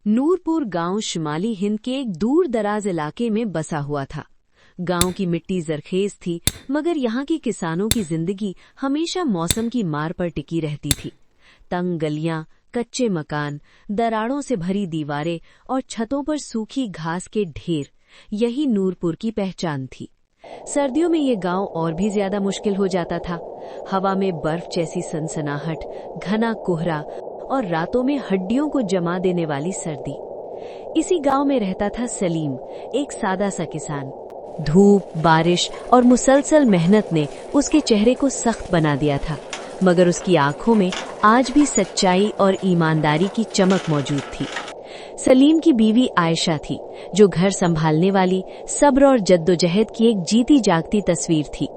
नूरपुर गांव शुमाली हिंद के एक दूर दराज इलाके में बसा हुआ था। गांव की मिट्टी जरखेज थी, मगर यहाँ के किसानों की जिंदगी हमेशा मौसम की मार पर टिकी रहती थी। तंग गलियां, कच्चे मकान, दरारों से भरी दीवारें और छतों पर सूखी घास के ढेर, यही नूरपुर की पहचान थी। सर्दियों में ये गांव और भी ज्यादा मुश्किल हो जाता था। हवा में बर्फ जैसी सनसनाहट, घना कोहरा और रातों में हड्डियों को जमा देने वाली सर्दी। इसी गांव में रहता था सलीम, एक सादा सा किसान। धूप, बारिश और मुसलसल मेहनत ने उसके चेहरे को सख्त बना दिया था, मगर उसकी आंखों में आज भी सच्चाई और ईमानदारी की चमक मौजूद थी। सलीम की बीवी आयशा थी, जो घर संभालने वाली, सब्र और जद्दोजहद की एक जीती जागती तस्वीर थी।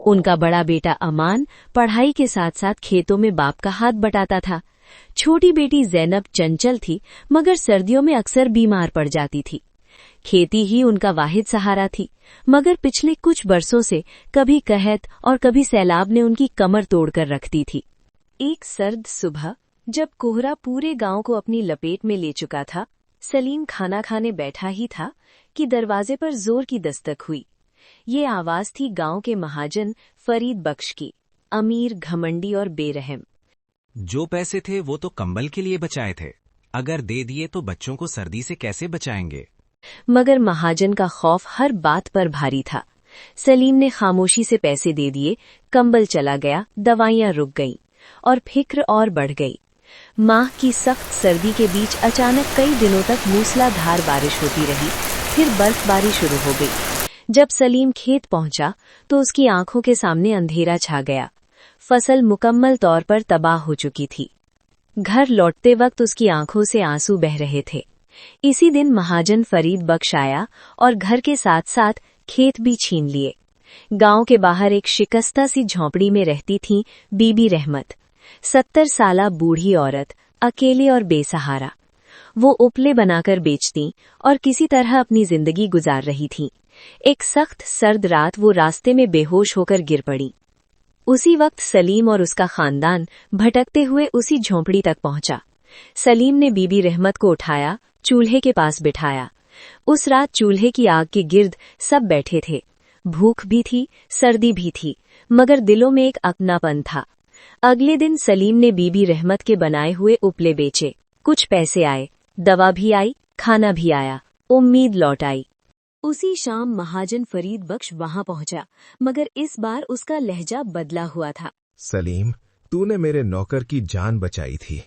उनका बड़ा बेटा अमान पढ़ाई के साथ साथ खेतों में बाप का हाथ बटाता था। छोटी बेटी जैनब चंचल थी, मगर सर्दियों में अक्सर बीमार पड़ जाती थी। खेती ही उनका वाहिद सहारा थी, मगर पिछले कुछ बरसों से कभी कहत और कभी सैलाब ने उनकी कमर तोड़कर रख दी थी। एक सर्द सुबह, जब कोहरा पूरे गांव को अपनी लपेट में ले चुका था, सलीम खाना खाने बैठा ही था कि दरवाजे पर जोर की दस्तक हुई। ये आवाज थी गांव के महाजन फरीद बख्श की, अमीर, घमंडी और बेरहम। जो पैसे थे वो तो कंबल के लिए बचाए थे, अगर दे दिए तो बच्चों को सर्दी से कैसे बचाएंगे। मगर महाजन का खौफ हर बात पर भारी था। सलीम ने खामोशी से पैसे दे दिए, कंबल चला गया, दवाइयां रुक गईं और फिक्र और बढ़ गई। माह की सख्त सर्दी के बीच अचानक कई दिनों तक मूसलाधार बारिश होती रही, फिर बर्फबारी शुरू हो गई। जब सलीम खेत पहुंचा तो उसकी आंखों के सामने अंधेरा छा गया। फसल मुकम्मल तौर पर तबाह हो चुकी थी। घर लौटते वक्त उसकी आंखों से आंसू बह रहे थे। इसी दिन महाजन फरीद बख्श आया और घर के साथ साथ खेत भी छीन लिए। गांव के बाहर एक शिकस्ता सी झोंपड़ी में रहती थी बीबी रहमत, 70 साला बूढ़ी औरत, अकेले और बेसहारा। वो उपले बनाकर बेचती और किसी तरह अपनी जिंदगी गुजार रही थीं। एक सख्त सर्द रात वो रास्ते में बेहोश होकर गिर पड़ी। उसी वक्त सलीम और उसका खानदान भटकते हुए उसी झोंपड़ी तक पहुंचा। सलीम ने बीबी रहमत को उठाया, चूल्हे के पास बिठाया। उस रात चूल्हे की आग के गिर्द सब बैठे थे। भूख भी थी, सर्दी भी थी, मगर दिलों में एक अपनापन था। अगले दिन सलीम ने बीबी रहमत के बनाए हुए उपले बेचे। कुछ पैसे आए, दवा भी आई, खाना भी आया, उम्मीद लौट आई। उसी शाम महाजन फरीद बख्श वहां पहुंचा, मगर इस बार उसका लहजा बदला हुआ था। सलीम, तूने मेरे नौकर की जान बचाई थी।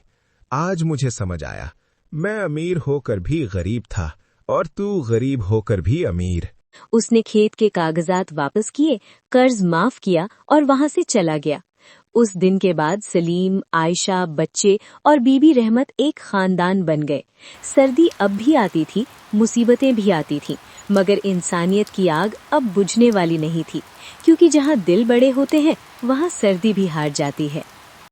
आज मुझे समझ आया, मैं अमीर होकर भी गरीब था और तू गरीब होकर भी अमीर। उसने खेत के कागजात वापस किए, कर्ज माफ किया और वहां से चला गया। उस दिन के बाद सलीम, आयशा, बच्चे और बीबी रहमत एक खानदान बन गए। सर्दी अब भी आती थी, मुसीबतें भी आती थीं, मगर इंसानियत की आग अब बुझने वाली नहीं थी, क्योंकि जहां दिल बड़े होते हैं वहां सर्दी भी हार जाती है।